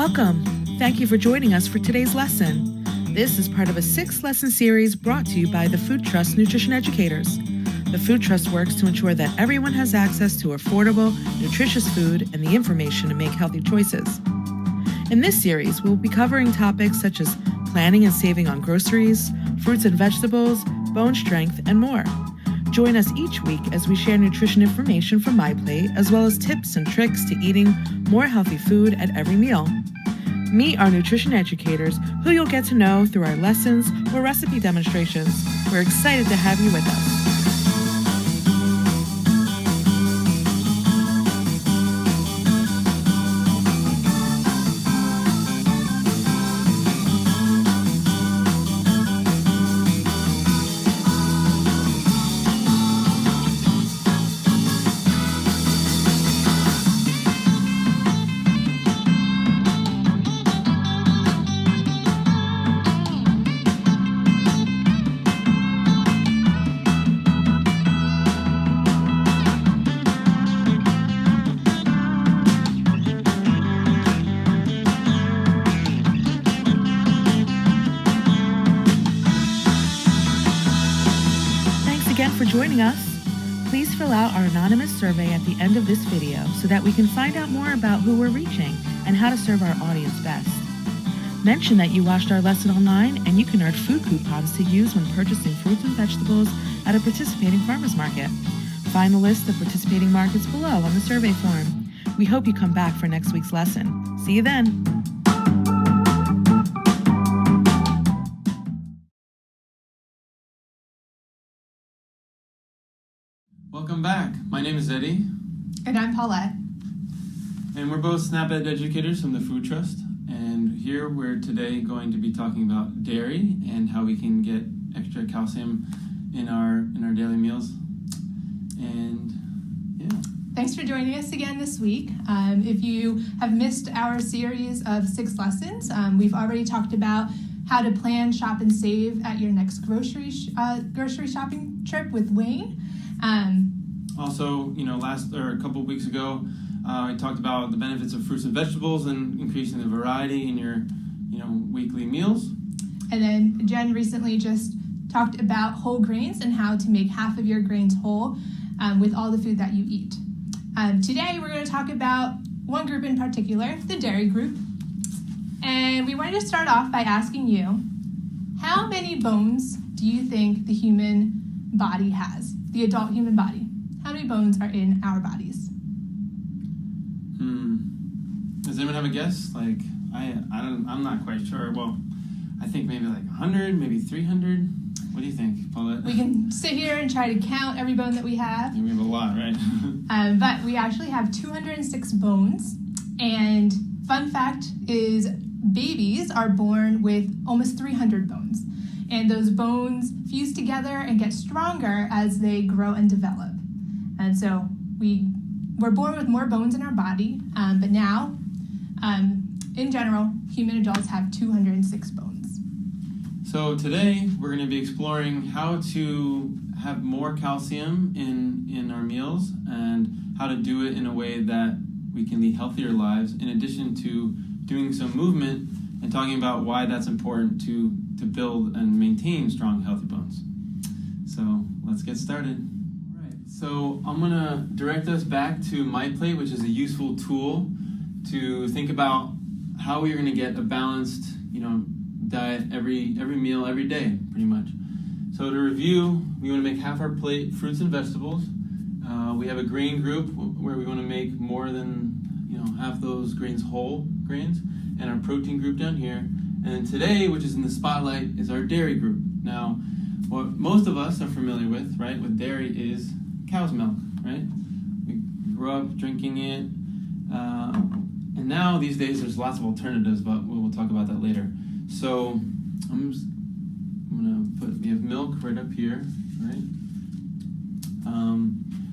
Welcome. Thank you for joining us for today's lesson. This is part of a 6-lesson series brought to you by the Food Trust Nutrition Educators. The Food Trust works to ensure that everyone has access to affordable, nutritious food and the information to make healthy choices. In this series, we'll be covering topics such as planning and saving on groceries, fruits and vegetables, bone strength, and more. Join us each week as we share nutrition information from My Plate, as well as tips and tricks to eating more healthy food at every meal. Meet our nutrition educators, who you'll get to know through our lessons or recipe demonstrations. We're excited to have you with us. For joining us. Please fill out our anonymous survey at the end of this video so that we can find out more about who we're reaching and how to serve our audience best. Mention that you watched our lesson online and you can earn food coupons to use when purchasing fruits and vegetables at a participating farmers market. Find the list of participating markets below on the survey form. We hope you come back for next week's lesson. See you then. Welcome back. My name is Eddie. And I'm Paulette. And we're both SNAP-Ed educators from the Food Trust. And here we're today going to be talking about dairy and how we can get extra calcium in our daily meals. And yeah. Thanks for joining us again this week. If you have missed our series of 6 lessons, we've already talked about how to plan, shop, and save at your next grocery shopping trip with Wayne. Also, a couple of weeks ago, I talked about the benefits of fruits and vegetables and increasing the variety in your, weekly meals. And then Jen recently just talked about whole grains and how to make half of your grains whole with all the food that you eat. Today, we're going to talk about one group in particular, the dairy group. And we wanted to start off by asking you, how many bones do you think the human body has? The adult human body. How many bones are in our bodies? Does anyone have a guess? I'm not quite sure. Well, I think maybe 100, maybe 300. What do you think, Paulette? We can sit here and try to count every bone that we have. Yeah, we have a lot, right? But we actually have 206 bones. And fun fact is babies are born with almost 300 bones. And those bones fuse together and get stronger as they grow and develop. And so we're born with more bones in our body, but now, in general, human adults have 206 bones. So today we're going to be exploring how to have more calcium in our meals and how to do it in a way that we can lead healthier lives, in addition to doing some movement and talking about why that's important to build and maintain strong, healthy bones. So let's get started. All right. So I'm going to direct us back to My Plate, which is a useful tool to think about how we're going to get a balanced, diet every meal, every day, pretty much. So to review, we want to make half our plate fruits and vegetables. We have a grain group where we want to make more than half those grains whole grains, and our protein group down here. And then today, which is in the spotlight, is our dairy group. Now, what most of us are familiar with, right, with dairy is cow's milk, right? We grew up drinking it, and now these days there's lots of alternatives, but we'll talk about that later. So we have milk right up here, right?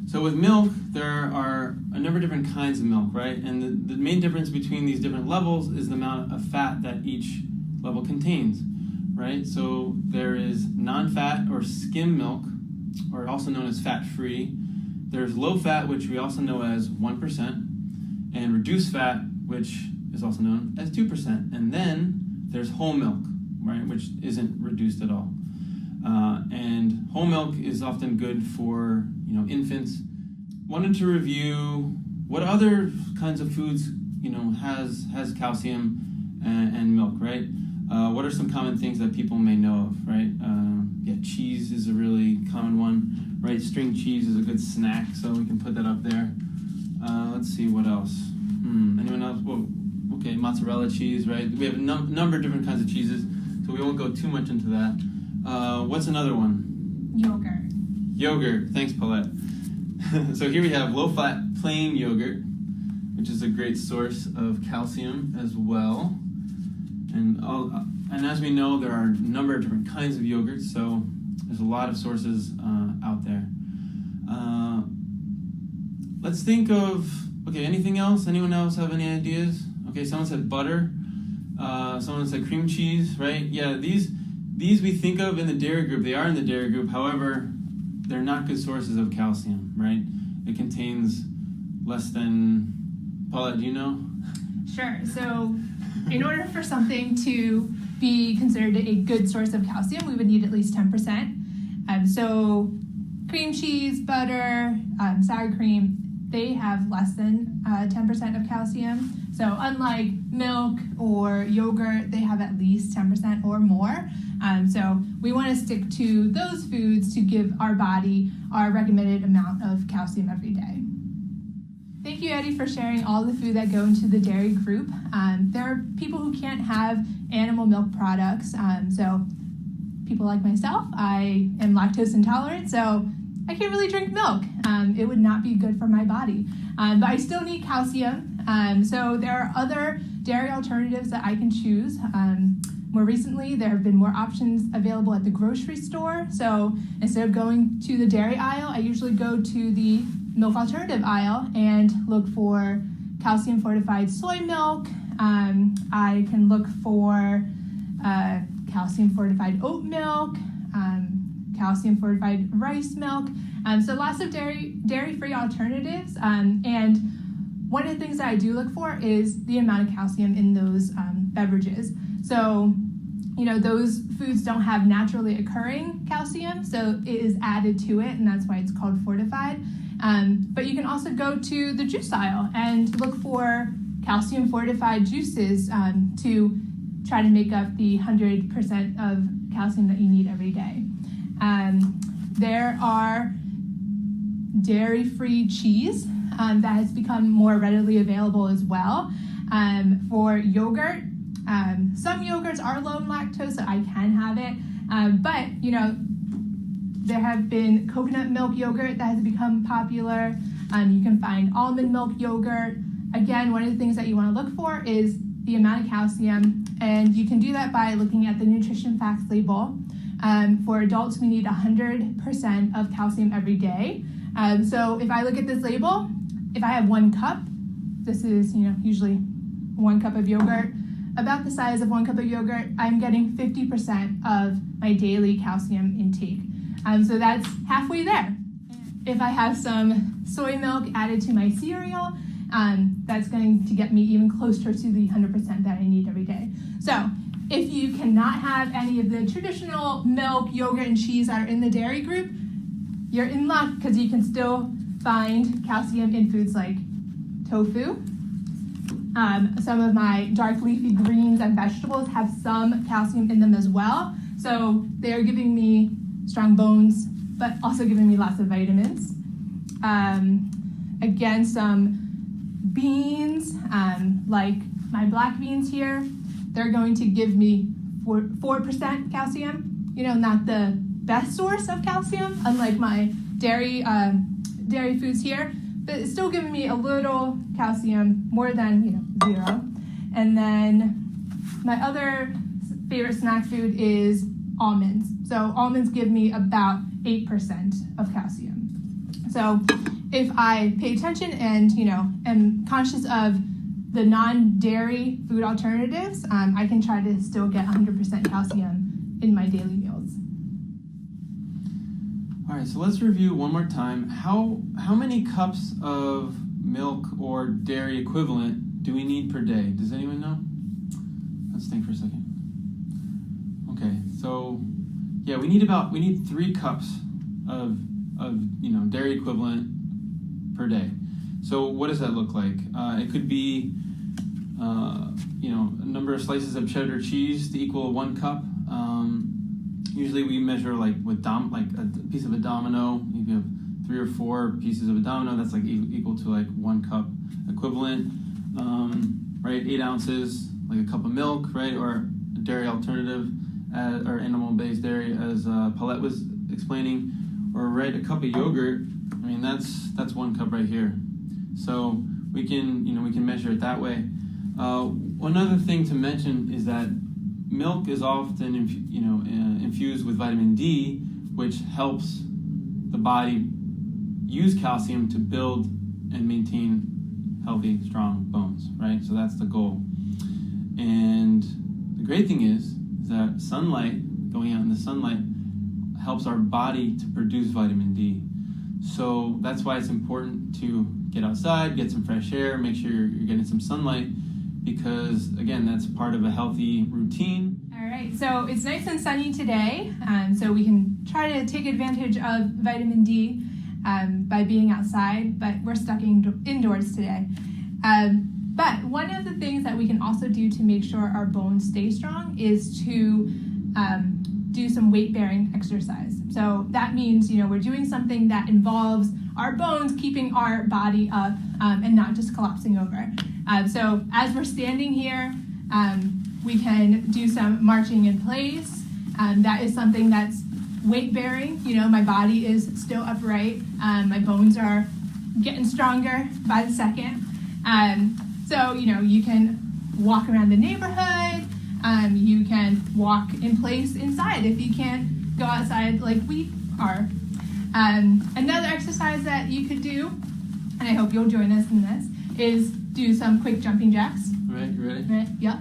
So with milk, there are a number of different kinds of milk, right? And the main difference between these different levels is the amount of fat that each level contains, right? So there is non-fat or skim milk, or also known as fat-free. There's low fat, which we also know as 1%, and reduced fat, which is also known as 2%. And then there's whole milk, right, which isn't reduced at all. And whole milk is often good for, infants. Wanted to review what other kinds of foods, has calcium and milk, right? What are some common things that people may know of, right? Cheese is a really common one, right? String cheese is a good snack, so we can put that up there. Let's see, what else? Anyone else? Well, okay, mozzarella cheese, right? We have a number of different kinds of cheeses, so we won't go too much into that. What's another one? Yogurt. Thanks, Paulette. So here we have low-fat plain yogurt, which is a great source of calcium as well. And as we know, there are a number of different kinds of yogurts, so there's a lot of sources out there. Let's think of, anything else? Anyone else have any ideas? Okay, someone said butter. Someone said cream cheese, right? Yeah, these we think of in the dairy group. They are in the dairy group. However, they're not good sources of calcium, right? It contains less than, Paulette, do you know? Sure. So in order for something to be considered a good source of calcium, we would need at least 10%. So cream cheese, butter, sour cream, they have less than 10% of calcium. So unlike milk or yogurt, they have at least 10% or more. So we want to stick to those foods to give our body our recommended amount of calcium every day. Thank you, Eddie, for sharing all the food that go into the dairy group. There are people who can't have animal milk products. So people like myself, I am lactose intolerant, so I can't really drink milk. It would not be good for my body. But I still need calcium. So there are other dairy alternatives that I can choose. More recently, there have been more options available at the grocery store. So instead of going to the dairy aisle, I usually go to the milk alternative aisle and look for calcium fortified soy milk. I can look for calcium fortified oat milk, calcium fortified rice milk. So lots of dairy-free alternatives. And one of the things that I do look for is the amount of calcium in those beverages. So, those foods don't have naturally occurring calcium, so it is added to it, and that's why it's called fortified. But you can also go to the juice aisle and look for calcium fortified juices to try to make up the 100% of calcium that you need every day. There are dairy-free cheese that has become more readily available as well. For yogurt, some yogurts are low in lactose, so I can have it. But, there have been coconut milk yogurt that has become popular. You can find almond milk yogurt. Again, one of the things that you want to look for is the amount of calcium, and you can do that by looking at the nutrition facts label. For adults, we need 100% of calcium every day. So if I look at this label, if I have 1 cup, this is usually 1 cup of yogurt, about the size of 1 cup of yogurt, I'm getting 50% of my daily calcium intake. So that's halfway there. If I have some soy milk added to my cereal, that's going to get me even closer to the 100% that I need every day. So if you cannot have any of the traditional milk, yogurt, and cheese that are in the dairy group, you're in luck because you can still find calcium in foods like tofu. Some of my dark leafy greens and vegetables have some calcium in them as well. So they're giving me strong bones, but also giving me lots of vitamins. Again, some beans, like my black beans here, they're going to give me 4% calcium. Not the best source of calcium, unlike my dairy foods here, but it's still giving me a little calcium, more than 0. And then my other favorite snack food is almonds. So almonds give me about 8% of calcium. So if I pay attention and am conscious of the non-dairy food alternatives, I can try to still get 100% calcium in my daily meals. All right, so let's review one more time. How many cups of milk or dairy equivalent do we need per day? Does anyone know? Let's think for a second. Okay, so yeah, we need 3 cups of dairy equivalent per day. So what does that look like? It could be a number of slices of cheddar cheese to equal 1 cup. Usually we measure like with like a piece of a domino. If you have 3 or 4 pieces of a domino, that's like equal to like 1 cup equivalent, right? 8 ounces, like a cup of milk, right? Or a dairy alternative, or animal-based dairy, as Paulette was explaining, or right, a cup of yogurt. I mean, that's 1 cup right here. So we can measure it that way. One other thing to mention is that milk is often infused with vitamin D, which helps the body use calcium to build and maintain healthy, strong bones, right? So that's the goal. And the great thing is that sunlight, going out in the sunlight, helps our body to produce vitamin D. So that's why it's important to get outside, get some fresh air, make sure you're getting some sunlight, because again, that's part of a healthy routine. All right, so it's nice and sunny today, so we can try to take advantage of vitamin D by being outside, but we're stuck indoors today. But one of the things that we can also do to make sure our bones stay strong is to do some weight-bearing exercise. So that means, we're doing something that involves our bones keeping our body up and not just collapsing over. So as we're standing here, we can do some marching in place. That is something that's weight-bearing. My body is still upright. My bones are getting stronger by the second. So, you can walk around the neighborhood. You can walk in place inside if you can't go outside like we are. Another exercise that you could do, and I hope you'll join us in this, is do some quick jumping jacks. All right, you ready? Right, yep.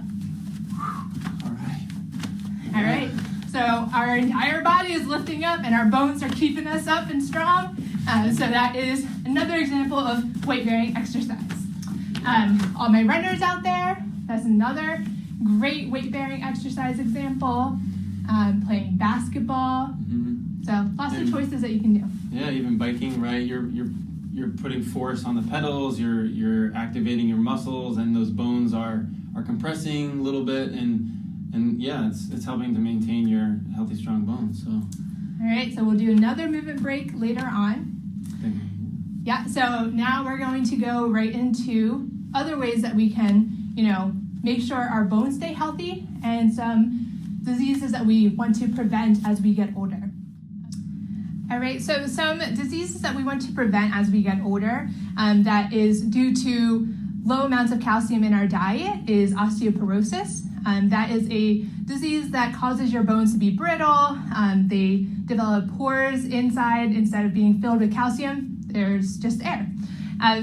All right. So our entire body is lifting up and our bones are keeping us up and strong. So that is another example of weight-bearing exercise. All my runners out there, that's another great weight-bearing exercise example. Playing basketball. Mm-hmm. So lots of choices that you can do. Yeah, even biking, right? You're putting force on the pedals. You're activating your muscles, and those bones are compressing a little bit, and yeah, it's helping to maintain your healthy, strong bones. So. All right, so we'll do another movement break later on. Okay. Yeah, so now we're going to go right into other ways that we can, make sure our bones stay healthy and some diseases that we want to prevent as we get older. All right, so some diseases that we want to prevent as we get older that is due to low amounts of calcium in our diet is osteoporosis. That is a disease that causes your bones to be brittle. They develop pores inside. Instead of being filled with calcium, there's just air.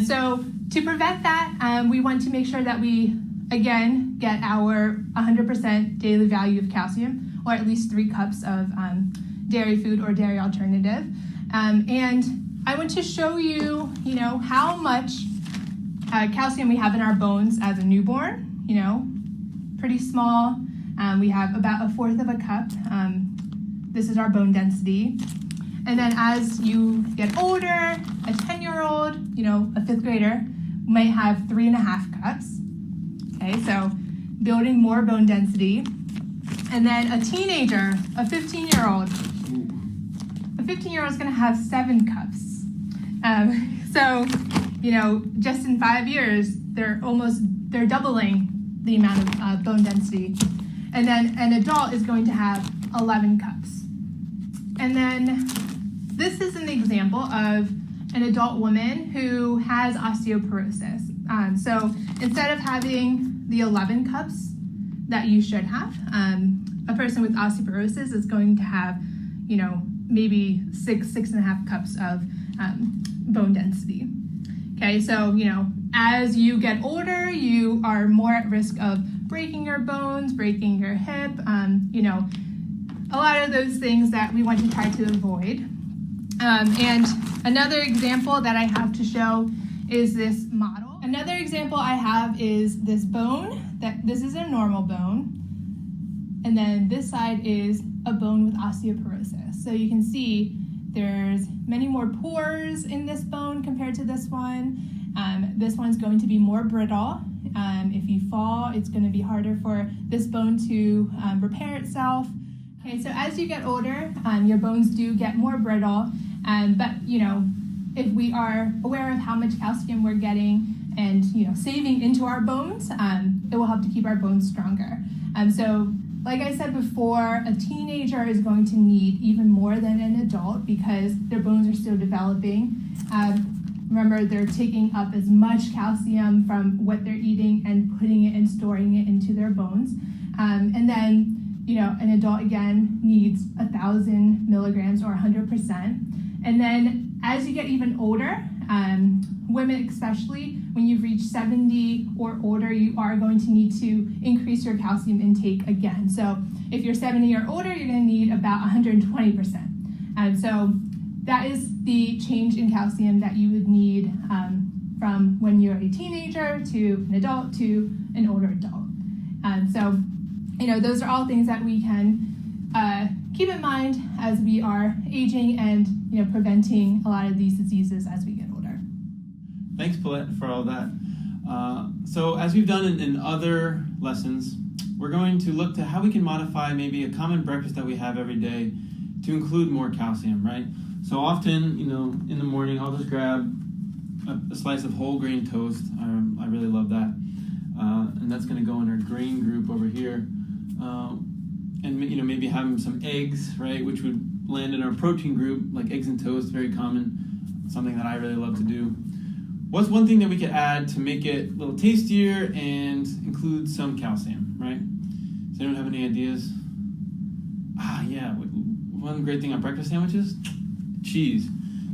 So to prevent that, we want to make sure that we, again, get our 100% daily value of calcium, or at least 3 cups of dairy food or dairy alternative. And I want to show you, how much calcium we have in our bones as a newborn, pretty small. We have about 1/4 of a cup. This is our bone density. And then as you get older, a 10-year-old, a 5th grader might have 3.5 cups. Okay, so building more bone density. And then a teenager, a 15-year-old, is going to have 7 cups. So, just in 5 years, they're doubling the amount of bone density. And then an adult is going to have 11 cups. And then this is an example of an adult woman who has osteoporosis. So instead of having the 11 cups that you should have, a person with osteoporosis is going to have, maybe 6.5 cups of bone density. Okay, so, as you get older, you are more at risk of breaking your bones, breaking your hip, a lot of those things that we want to try to avoid. And another example that I have to show is this model. Another example I have is this bone. This is a normal bone. And then this side is a bone with osteoporosis. So you can see there's many more pores in this bone compared to this one. This one's going to be more brittle. If you fall, it's going to be harder for this bone to repair itself. Okay, so as you get older, your bones do get more brittle. But if we are aware of how much calcium we're getting and saving into our bones, it will help to keep our bones stronger. So like I said before, a teenager is going to need even more than an adult because their bones are still developing. Remember, they're taking up as much calcium from what they're eating and putting it and storing it into their bones. And then, an adult again needs 1,000 milligrams or 100%. And then as you get even older, women especially, when you've reached 70 or older, you are going to need to increase your calcium intake again. So if you're 70 or older, you're going to need about 120%. So that is the change in calcium that you would need from when you're a teenager to an adult to an older adult. So those are all things that we can keep in mind as we are aging and preventing a lot of these diseases as we get older. Thanks, Paulette, for all that. So as we've done in other lessons, we're going to look to how we can modify maybe a common breakfast that we have every day to include more calcium, right? So often, in the morning, I'll just grab a slice of whole grain toast. I really love that. And that's going to go in our grain group over here. And maybe having some eggs, right, which would land in our protein group, like eggs and toast, very common, something that I really love to do. What's one thing that we could add to make it a little tastier and include some calcium, right? Does anyone have any ideas? Yeah, one great thing on breakfast sandwiches, cheese.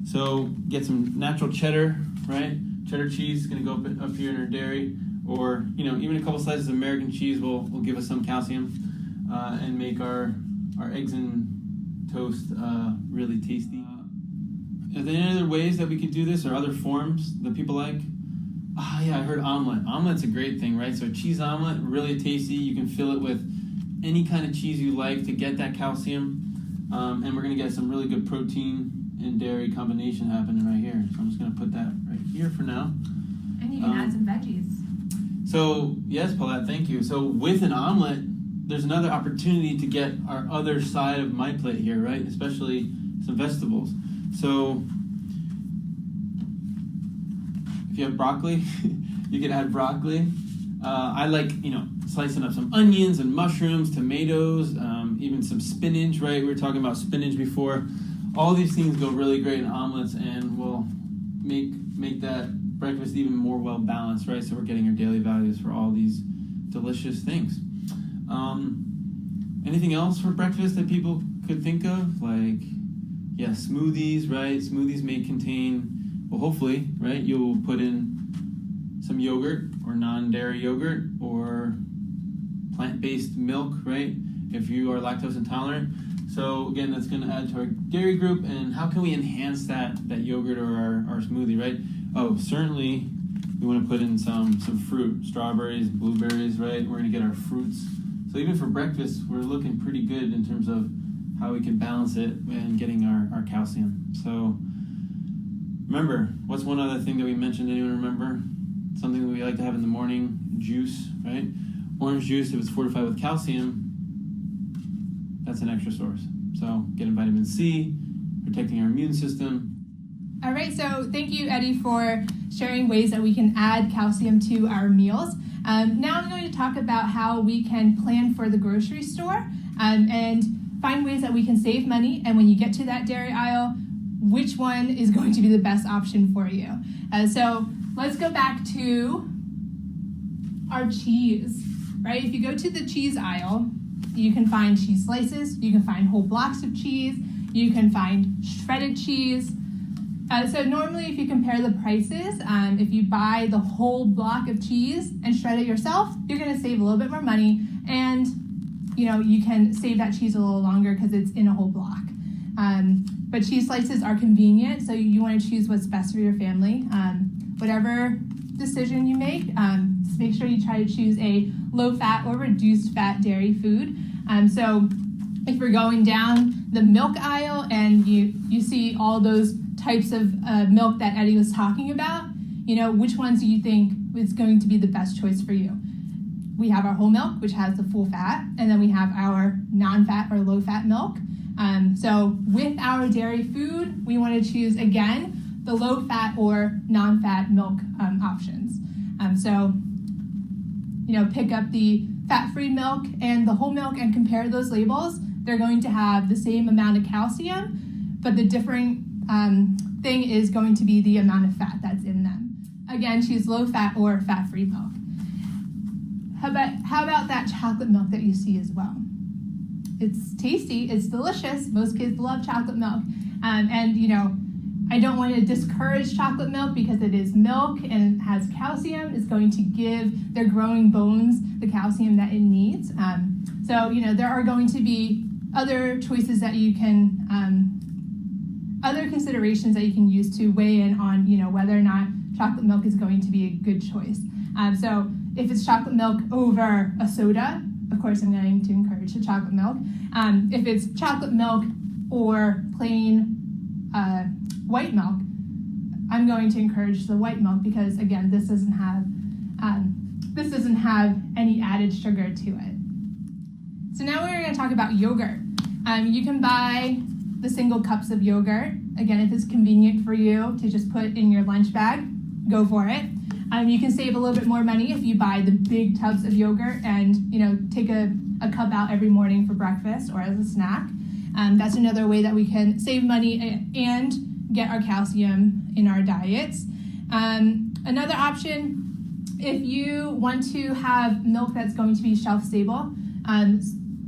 So get some natural cheddar, right? Cheddar cheese is going to go up here in our dairy, or even a couple slices of American cheese will give us some calcium and make our eggs and toast really tasty. Are there any other ways that we could do this, or other forms that people like? I heard omelet. Omelet's a great thing, right? So cheese omelet, really tasty. You can fill it with any kind of cheese you like to get that calcium. And we're going to get some really good protein and dairy combination happening right here. So I'm just going to put that right here for now. And you can add some veggies. So, yes, Paulette, thank you. So with an omelet, there's another opportunity to get our other side of my plate here, right? Especially some vegetables. So if you have broccoli, you can add broccoli. I like, slicing up some onions and mushrooms, tomatoes, even some spinach, right? We were talking about spinach before. All these things go really great in omelets and will make that breakfast even more well-balanced, right? So we're getting our daily values for all these delicious things. Anything else for breakfast that people could think of? Like, smoothies, right? Smoothies may contain, well, hopefully, right? You'll put in some yogurt or non-dairy yogurt or plant-based milk, right? If you are lactose intolerant. So again, that's going to add to our dairy group. And how can we enhance that yogurt or our smoothie, right? Oh, certainly we want to put in some fruit, strawberries, blueberries, right? We're going to get our fruits. So even for breakfast, we're looking pretty good in terms of how we can balance it and getting our calcium. So remember, what's one other thing that we mentioned? Anyone remember? Something that we like to have in the morning, juice, right? Orange juice, if it's fortified with calcium, that's an extra source. So getting vitamin C, protecting our immune system. All right, so thank you, Eddie, for sharing ways that we can add calcium to our meals. Now I'm going to talk about how we can plan for the grocery store and find ways that we can save money. And when you get to that dairy aisle, which one is going to be the best option for you? So let's go back to our cheese, right? If you go to the cheese aisle, you can find cheese slices, you can find whole blocks of cheese, you can find shredded cheese. So normally if you compare the prices, if you buy the whole block of cheese and shred it yourself, you're going to save a little bit more money, and you can save that cheese a little longer because it's in a whole block. But cheese slices are convenient, so you want to choose what's best for your family. Whatever decision you make. Just make sure you try to choose a low-fat or reduced-fat dairy food. So if you're going down the milk aisle and you see all those types of milk that Eddie was talking about, which ones do you think is going to be the best choice for you? We have our whole milk, which has the full fat, and then we have our non-fat or low-fat milk. So with our dairy food, we want to choose, again, the low-fat or non-fat milk options. Pick up the fat-free milk and the whole milk and compare those labels. They're going to have the same amount of calcium, but the different thing is going to be the amount of fat that's in them. Again, choose low-fat or fat-free milk. How about that chocolate milk that you see as well? It's tasty, it's delicious. Most kids love chocolate milk. I don't want to discourage chocolate milk because it is milk and it has calcium. It's going to give their growing bones the calcium that it needs. There are going to be other choices that you can, other considerations that you can use to weigh in on, whether or not chocolate milk is going to be a good choice. So if it's chocolate milk over a soda, of course I'm going to encourage the chocolate milk. If it's chocolate milk or plain white milk, I'm going to encourage the white milk because, again, this doesn't have any added sugar to it. So now we're going to talk about yogurt. You can buy the single cups of yogurt. Again, if it's convenient for you to just put in your lunch bag, go for it. You can save a little bit more money if you buy the big tubs of yogurt and take a cup out every morning for breakfast or as a snack. That's another way that we can save money and get our calcium in our diets. Another option, if you want to have milk that's going to be shelf stable,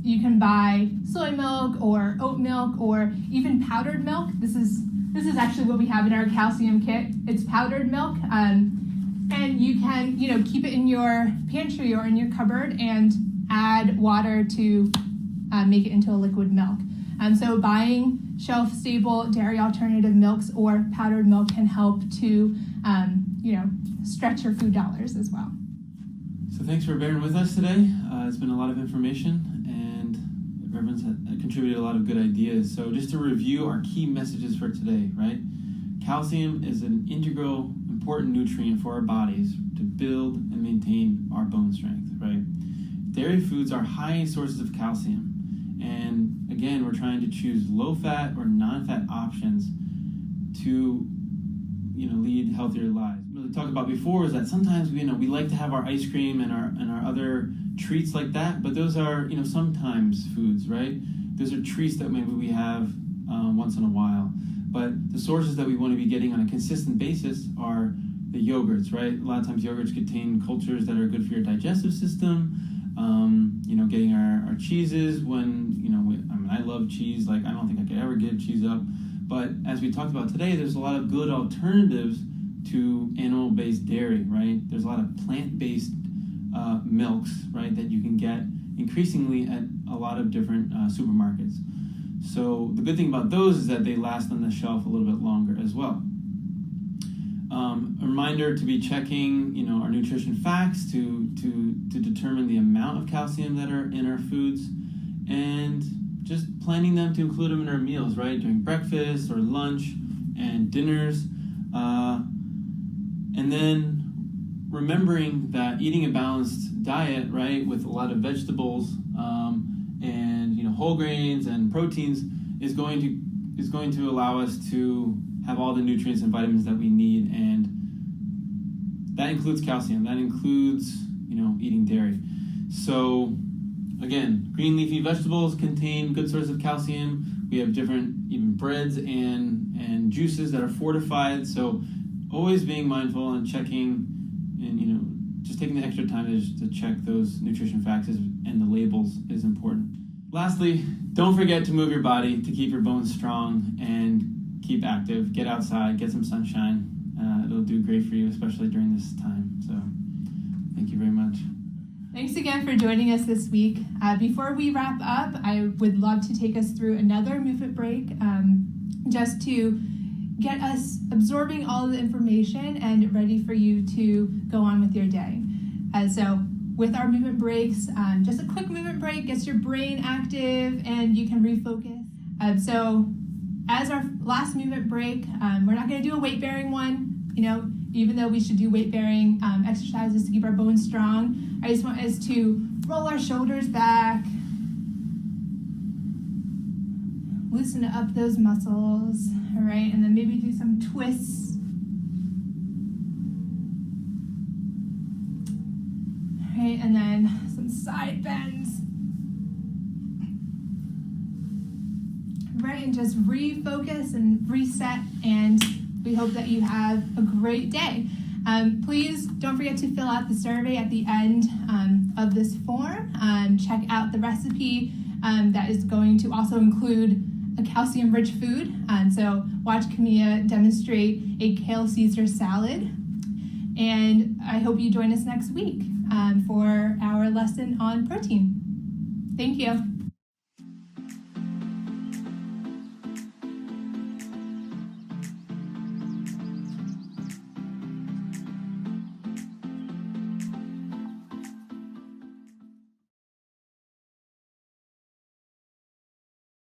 you can buy soy milk or oat milk or even powdered milk. This is actually what we have in our calcium kit. It's powdered milk. And you can, keep it in your pantry or in your cupboard and add water to make it into a liquid milk. So buying shelf-stable dairy alternative milks or powdered milk can help to, stretch your food dollars as well. So thanks for bearing with us today. It's been a lot of information, and everyone's contributed a lot of good ideas. So just to review our key messages for today, right? Calcium is an integral, important nutrient for our bodies to build and maintain our bone strength, right? Dairy foods are high sources of calcium. And again, we're trying to choose low-fat or non-fat options to, lead healthier lives. What we talked about before is that sometimes we like to have our ice cream and our other treats like that, but those are sometimes foods, right? Those are treats that maybe we have once in a while. But the sources that we want to be getting on a consistent basis are the yogurts, right? A lot of times yogurts contain cultures that are good for your digestive system. Getting our cheeses when, I love cheese. I don't think I could ever give cheese up. But as we talked about today, there's a lot of good alternatives to animal-based dairy, right? There's a lot of plant-based milks, right, that you can get increasingly at a lot of different supermarkets. So the good thing about those is that they last on the shelf a little bit longer as well. A reminder to be checking, our nutrition facts to determine the amount of calcium that are in our foods, and just planning them to include them in our meals, right, during breakfast or lunch and dinners. And then remembering that eating a balanced diet, right, with a lot of vegetables and whole grains and proteins is going to allow us to have all the nutrients and vitamins that we need, and that includes calcium. That includes eating dairy. So again, green leafy vegetables contain good sources of calcium. We have different even breads and juices that are fortified. So always being mindful and checking and just taking the extra time to check those nutrition facts and the labels is important. Lastly, don't forget to move your body to keep your bones strong and keep active. Get outside, get some sunshine. It'll do great for you, especially during this time. So thank you very much. Thanks again for joining us this week. Before we wrap up, I would love to take us through another movement break just to get us absorbing all of the information and ready for you to go on with your day. So with our movement breaks, just a quick movement break gets your brain active and you can refocus. So as our last movement break, we're not going to do a weight-bearing one, even though we should do weight-bearing exercises to keep our bones strong. I just want us to roll our shoulders back, loosen up those muscles, all right, and then maybe do some twists. All right, and then some side bends. Right, and just refocus and reset, and we hope that you have a great day. Please don't forget to fill out the survey at the end of this form. Check out the recipe that is going to also include a calcium-rich food. So watch Camilla demonstrate a kale Caesar salad. And I hope you join us next week for our lesson on protein. Thank you.